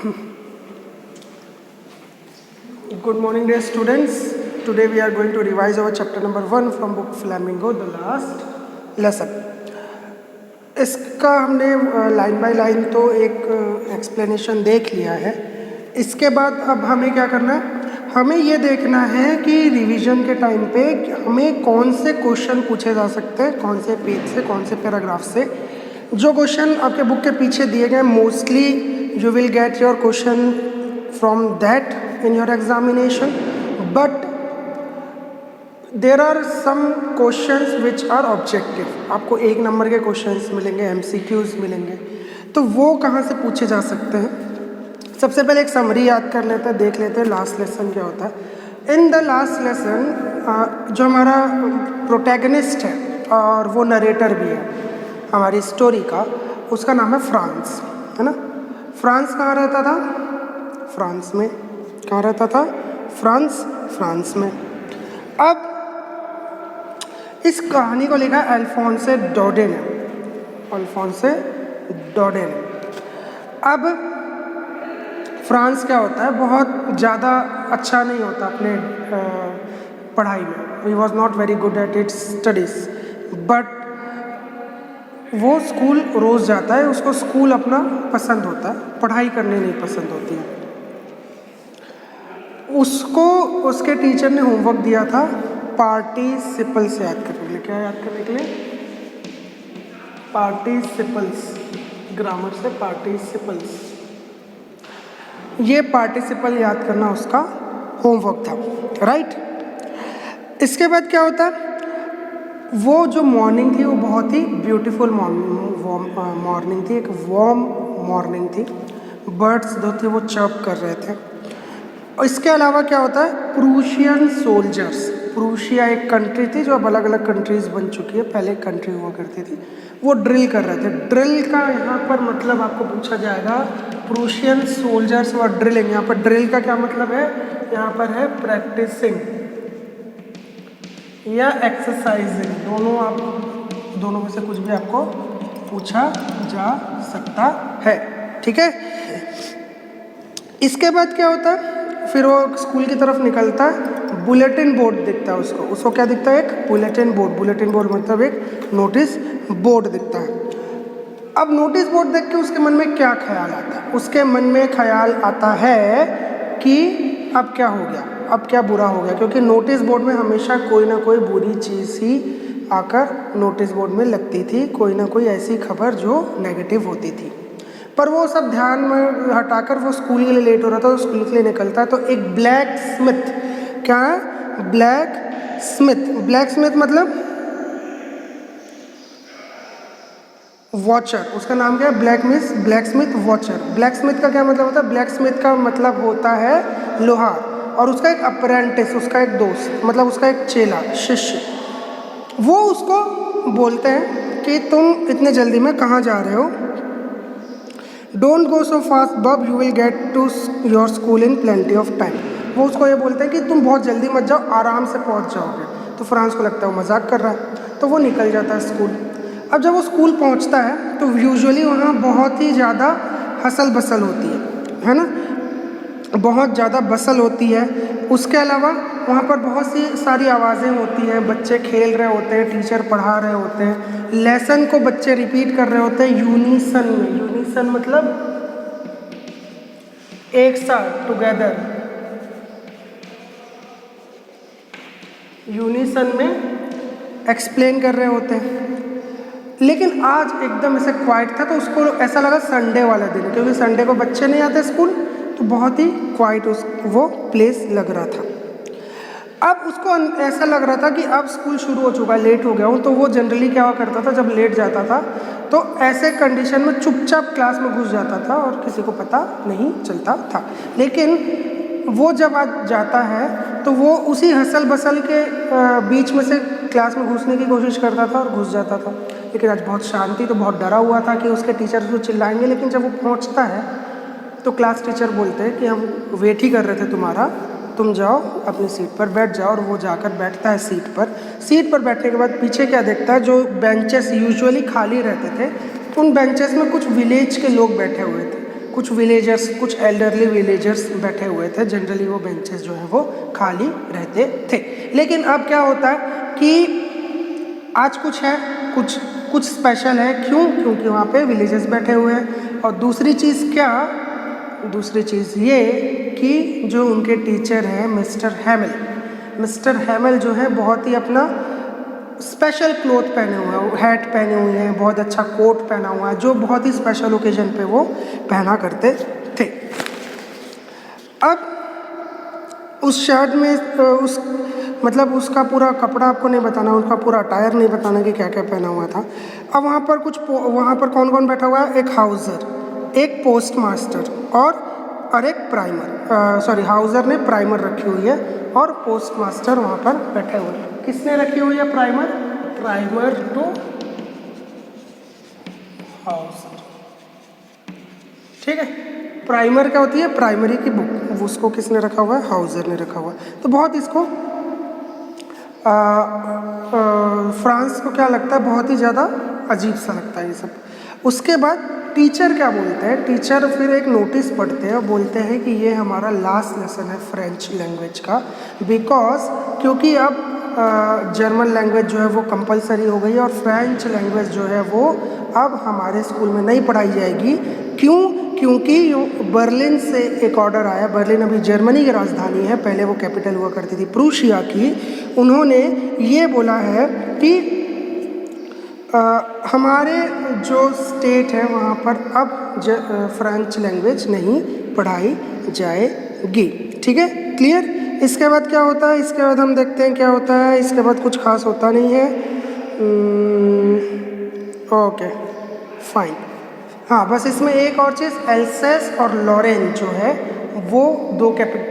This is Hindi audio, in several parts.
Good morning, dear students. Today we are going to revise our chapter number 1 from book Flamingo, the last lesson. इसका हमने लाइन बाय लाइन तो एक एक्सप्लेनेशन देख लिया है. इसके बाद अब हमें क्या करना है, हमें ये देखना है कि रिवीजन के टाइम पे हमें कौन से क्वेश्चन पूछे जा सकते हैं, कौन से पेज से, कौन से पैराग्राफ से. जो क्वेश्चन आपके बुक के पीछे दिए गए mostly you will get your question from that in your examination, but there are some questions which are objective. आपको 1 नंबर के क्वेश्चंस मिलेंगे, MCQs मिलेंगे. तो वो कहाँ से पूछे जा सकते हैं. सबसे पहले एक समरी याद कर लेते हैं, देख लेते हैं लास्ट लेसन क्या होता है. इन द लास्ट लेसन जो हमारा प्रोटैगनिस्ट है और वो नरेटर भी है हमारी स्टोरी का, उसका नाम है फ्रांस, है ना. फ्रांस कहाँ रहता था? फ्रांस में. कहाँ रहता था? फ्रांस में. अब इस कहानी को लिखा अल्फोंसे डोडे ने. अब फ्रांस क्या होता है, बहुत ज़्यादा अच्छा नहीं होता अपने पढ़ाई में. He was not very good at its studies, but वो स्कूल रोज़ जाता है. उसको स्कूल अपना पसंद होता है, पढ़ाई करनी नहीं पसंद होती है. उसको उसके टीचर ने होमवर्क दिया था पार्टिसिपल से याद करने के लिए. क्या याद करने के लिए? पार्टिसिपल्स. ग्रामर से पार्टिसिपल्स. ये पार्टिसिपल याद करना उसका होमवर्क था, राइट. इसके बाद क्या होता है, वो जो मॉर्निंग थी वो बहुत ही ब्यूटीफुल मॉर्निंग थी, एक वार्म मॉर्निंग थी. बर्ड्स जो थे वो चर्प कर रहे थे. इसके अलावा क्या होता है, प्रूशियन सोल्जर्स. प्रूशिया एक कंट्री थी जो अब अलग अलग कंट्रीज बन चुकी है, पहले एक कंट्री हुआ करती थी. वो ड्रिल कर रहे थे. ड्रिल का यहाँ पर मतलब आपको पूछा जाएगा, प्रूशियन सोल्जर्स और ड्रिलिंग. यहाँ पर ड्रिल का क्या मतलब है, यहाँ पर है प्रैक्टिसिंग या एक्सरसाइजिंग. दोनों में से कुछ भी आपको पूछा जा सकता है, ठीक है. इसके बाद क्या होता है, फिर वो स्कूल की तरफ निकलता है. बुलेटिन बोर्ड दिखता है उसको क्या दिखता है, एक बुलेटिन बोर्ड. बुलेटिन बोर्ड मतलब एक नोटिस बोर्ड दिखता है. अब नोटिस बोर्ड देख के उसके मन में क्या ख्याल आता है? उसके मन में ख्याल आता है कि अब क्या हो गया, अब क्या बुरा हो गया, क्योंकि नोटिस बोर्ड में हमेशा कोई ना कोई बुरी चीज़ ही आकर नोटिस बोर्ड में लगती थी, कोई ना कोई ऐसी खबर जो नेगेटिव होती थी. पर वो सब ध्यान में हटाकर वो स्कूल के लिए लेट हो रहा था, तो स्कूल के लिए निकलता है. तो एक ब्लैक स्मिथ. क्या है? Black Smith. ब्लैक स्मिथ मतलब वॉचर. उसका नाम क्या है? Black Smith watcher. Black Smith का क्या मतलब होता है? ब्लैक स्मिथ का मतलब होता है लोहार. और उसका एक अप्रेंटिस, उसका एक दोस्त, मतलब उसका एक चेला, शिष्य, वो उसको बोलते हैं कि तुम इतने जल्दी में कहाँ जा रहे हो. Don't go so fast bub, you will get to your school in plenty of time. वो उसको ये बोलते हैं कि तुम बहुत जल्दी मत जाओ, आराम से पहुंच जाओगे. तो फ्रांस को लगता है वो मजाक कर रहा है, तो वो निकल जाता है स्कूल. अब जब वो स्कूल पहुंचता है तो यूजुअली वहाँ बहुत ही ज़्यादा हसल बसल होती है ना, बहुत ज़्यादा बसल होती है. उसके अलावा वहाँ पर बहुत सी सारी आवाज़ें होती हैं, बच्चे खेल रहे होते हैं, टीचर पढ़ा रहे होते हैं, लेसन को बच्चे रिपीट कर रहे होते हैं यूनिसन में. यूनिसन मतलब एक साथ, टुगेदर. यूनिसन में एक्सप्लेन कर रहे होते हैं. लेकिन आज एकदम ऐसे क्वाइट था, तो उसको ऐसा लगा संडे वाला दिन है, क्योंकि संडे को बच्चे नहीं आते स्कूल, तो बहुत ही क्वाइट वो प्लेस लग रहा था. अब उसको ऐसा लग रहा था कि अब स्कूल शुरू हो चुका है, लेट हो गया हूँ. तो वो जनरली क्या हुआ करता था, जब लेट जाता था तो ऐसे कंडीशन में चुपचाप क्लास में घुस जाता था और किसी को पता नहीं चलता था. लेकिन वो जब आज जाता है तो वो उसी हसल बसल के बीच में से क्लास में घुसने की कोशिश करता था और घुस जाता था. लेकिन आज बहुत शांति, तो बहुत डरा हुआ था कि उसके टीचर उसको चिल्लाएंगे. लेकिन जब वो पहुँचता है तो क्लास टीचर बोलते हैं कि हम वेट ही कर रहे थे तुम्हारा, तुम जाओ अपनी सीट पर बैठ जाओ. और वो जाकर बैठता है सीट पर. सीट पर बैठने के बाद पीछे क्या देखता है, जो बेंचेस यूजुअली खाली रहते थे, उन बेंचेस में कुछ विलेज के लोग बैठे हुए थे. कुछ विलेजर्स, कुछ एल्डरली विलेजर्स बैठे हुए थे। जनरली वो बेंचेस जो हैं वो खाली रहते थे। लेकिन अब क्या होता है कि आज कुछ है, कुछ स्पेशल है। क्यों? क्योंकि वहाँ पे विलेजर्स बैठे हुए हैं। और दूसरी चीज़ क्या? दूसरी चीज़ ये कि जो उनके टीचर हैं मिस्टर हैमिल जो है बहुत ही अपना स्पेशल क्लोथ पहने हुए हैं, हैट पहने हुए हैं, बहुत अच्छा कोट पहना हुआ है, जो बहुत ही स्पेशल ओकेजन पे वो पहना करते थे। अब उस शर्ट में मतलब उसका पूरा कपड़ा आपको नहीं बताना, उसका पूरा अटायर नहीं बताना कि क्या क्या पहना हुआ था। अब वहाँ पर कौन कौन बैठा हुआ है? एक हाउज़र, एक पोस्ट मास्टर और एक प्राइमर। हाउज़र ने प्राइमर रखी हुई है और पोस्ट मास्टर वहाँ पर बैठे हुए हैं। किसने रखी हुई है प्राइमर टू हाउज़र। ठीक है, प्राइमर क्या होती है? प्राइमरी की बुक, उसको किसने रखा हुआ है? हाउज़र ने रखा हुआ है। तो बहुत इसको फ्रांस को क्या लगता है? बहुत ही ज़्यादा अजीब सा लगता है ये सब। उसके बाद टीचर क्या बोलते हैं? टीचर फिर एक नोटिस पढ़ते हैं और बोलते हैं कि ये हमारा लास्ट लेसन है फ्रेंच लैंग्वेज का, क्योंकि अब जर्मन लैंग्वेज जो है वो कंपलसरी हो गई है और फ्रेंच लैंग्वेज जो है वो अब हमारे स्कूल में नहीं पढ़ाई जाएगी। क्यों? क्योंकि बर्लिन से एक ऑर्डर आया। बर्लिन अभी जर्मनी की राजधानी है, पहले वो कैपिटल हुआ करती थी प्रूशिया की। उन्होंने ये बोला है कि हमारे जो स्टेट है वहाँ पर अब फ्रेंच लैंग्वेज नहीं पढ़ाई जाएगी। ठीक है, क्लियर? इसके बाद क्या होता है? इसके बाद हम देखते हैं क्या होता है। इसके बाद कुछ खास होता नहीं है। Okay fine. हाँ, बस इसमें एक और चीज़, एल्सेस और लॉरेन जो है वो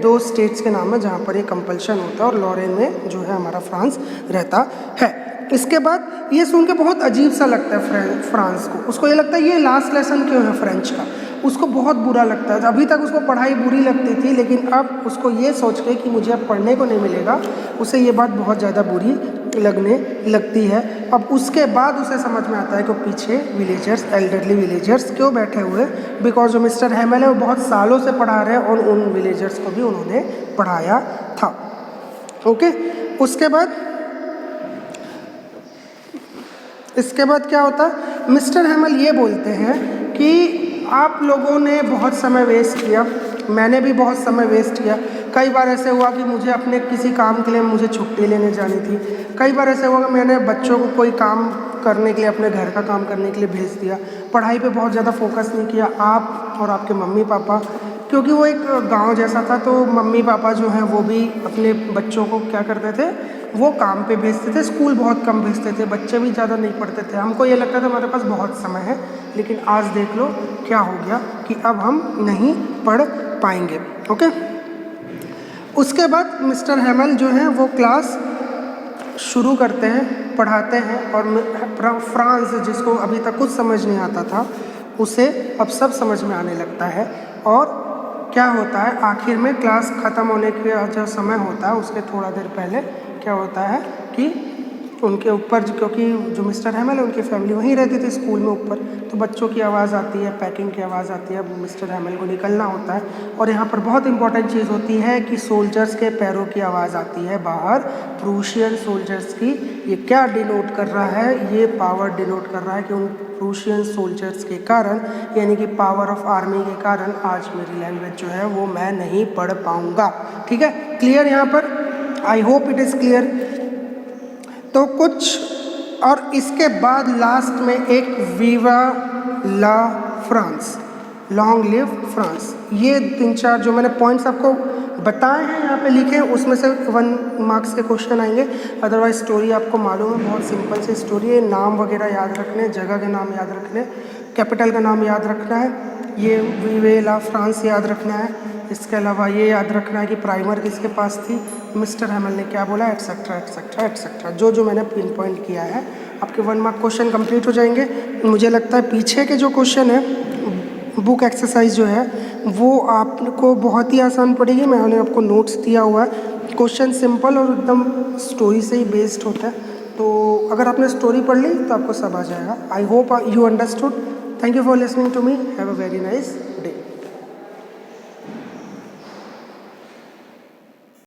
दो स्टेट्स के नाम है जहाँ पर ये कंपल्शन होता है, और लॉरेन में जो है हमारा फ्रांस रहता है। इसके बाद ये सुन के बहुत अजीब सा लगता है फ्रांस को। उसको ये लगता है ये लास्ट लेसन क्यों है फ्रेंच का, उसको बहुत बुरा लगता है। अभी तक उसको पढ़ाई बुरी लगती थी, लेकिन अब उसको ये सोच के कि मुझे अब पढ़ने को नहीं मिलेगा, उसे ये बात बहुत ज़्यादा बुरी लगने लगती है। अब उसके बाद उसे समझ में आता है कि पीछे विलेजर्स, एल्डरली विलेजर्स क्यों बैठे हुए, बिकॉज जो मिस्टर हैमिल है वो बहुत सालों से पढ़ा रहे हैं और उन विलेजर्स को भी उन्होंने पढ़ाया था। ओके, इसके बाद क्या होता है? मिस्टर हैमिल ये बोलते हैं कि आप लोगों ने बहुत समय वेस्ट किया, मैंने भी बहुत समय वेस्ट किया। कई बार ऐसे हुआ कि मुझे अपने किसी काम के लिए मुझे छुट्टी लेने जानी थी। कई बार ऐसे हुआ कि मैंने बच्चों को कोई काम करने के लिए, अपने घर का काम करने के लिए भेज दिया। पढ़ाई पे बहुत ज़्यादा फोकस नहीं किया आप और आपके मम्मी पापा, क्योंकि वो एक गांव जैसा था, तो मम्मी पापा जो हैं वो भी अपने बच्चों को क्या करते थे? वो काम पे भेजते थे। स्कूल बहुत कम भेजते थे, बच्चे भी ज़्यादा नहीं पढ़ते थे। हमको ये लगता था हमारे पास बहुत समय है, लेकिन आज देख लो क्या हो गया कि अब हम नहीं पढ़ पाएंगे। ओके, उसके बाद मिस्टर हैमिल जो है वो क्लास शुरू करते हैं, पढ़ाते हैं, और फ्रांस जिसको अभी तक कुछ समझ नहीं आता था उसे अब सब समझ में आने लगता है। और क्या होता है, आखिर में क्लास ख़त्म होने का जो समय होता है उसके थोड़ा देर पहले क्या होता है कि उनके ऊपर, क्योंकि जो मिस्टर हैमिल है उनकी फैमिली वहीं रहती थी स्कूल में ऊपर, तो बच्चों की आवाज़ आती है, पैकिंग की आवाज़ आती है। अब मिस्टर हैमिल को निकलना होता है, और यहाँ पर बहुत इंपॉर्टेंट चीज़ होती है कि सोल्जर्स के पैरों की आवाज़ आती है बाहर, प्रूशियन सोल्जर्स की। ये क्या डिनोट कर रहा है? ये पावर डिनोट कर रहा है कि उन प्रूशियन सोल्जर्स के कारण, यानी कि पावर ऑफ आर्मी के कारण आज मेरी लैंग्वेज जो है वो मैं नहीं पढ़ पाऊँगा। ठीक है, क्लियर यहाँ पर? I hope it is clear. तो कुछ और इसके बाद लास्ट में एक वीवा ला फ्रांस, लॉन्ग लिव फ्रांस, ये 3-4 जो मैंने पॉइंट्स आपको बताए हैं यहाँ पे लिखे हैं, उसमें से 1 मार्क्स के क्वेश्चन आएंगे। अदरवाइज स्टोरी आपको मालूम है, बहुत सिंपल सी स्टोरी है। नाम वगैरह याद रखने, जगह के नाम याद रखने, कैपिटल का नाम याद रखना है, ये वीवे ला फ्रांस याद रखना है। इसके अलावा ये याद रखना है कि प्राइमर किसके पास थी, मिस्टर हैमिल ने क्या बोला, एटसेट्रा एटसेट्रा एटसेट्रा। जो मैंने पिन पॉइंट किया है, आपके 1 मार्क क्वेश्चन कंप्लीट हो जाएंगे। मुझे लगता है पीछे के जो क्वेश्चन है, बुक एक्सरसाइज जो है वो आपको बहुत ही आसान पड़ेगी। मैंने आपको नोट्स दिया हुआ है, क्वेश्चन सिंपल और एकदम स्टोरी से ही बेस्ड होता है। तो अगर आपने स्टोरी पढ़ ली तो आपको सब आ जाएगा। I hope you understood. Thank you for listening to me. Have a very nice